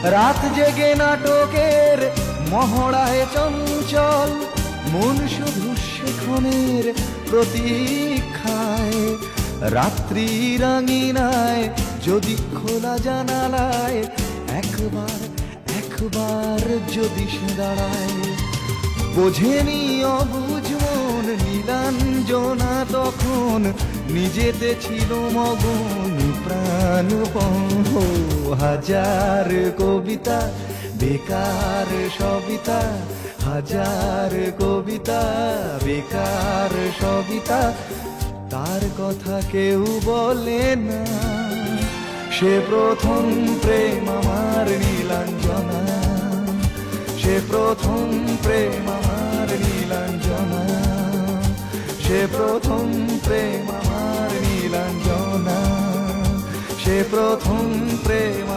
রাত জেগে নাটকের মহড়ায় চঞ্চল, মন শুধু সেক্ষণের প্রতীক্ষায়। রাত্রি রাঙিনায় যদি খোলা জানালায় একবার একবার যদি সে দাঁড়ায়, বোঝেনি অবুঝ মন নীলাঞ্জনা তখন, নিজেতে ছিল মগন প্রাণপণ। হাজার কবিতা বেকার সবিতা, হাজার কবিতা বেকার সবিতা, তার কথা কেউ বলে না। সে প্রথম প্রেম আমার নীলাঞ্জনা, সে প্রথম প্রেম আমার নীলাঞ্জনা, সে প্রথম প্রেম আমার নীলাঞ্জনা, সে প্রথম প্রেম।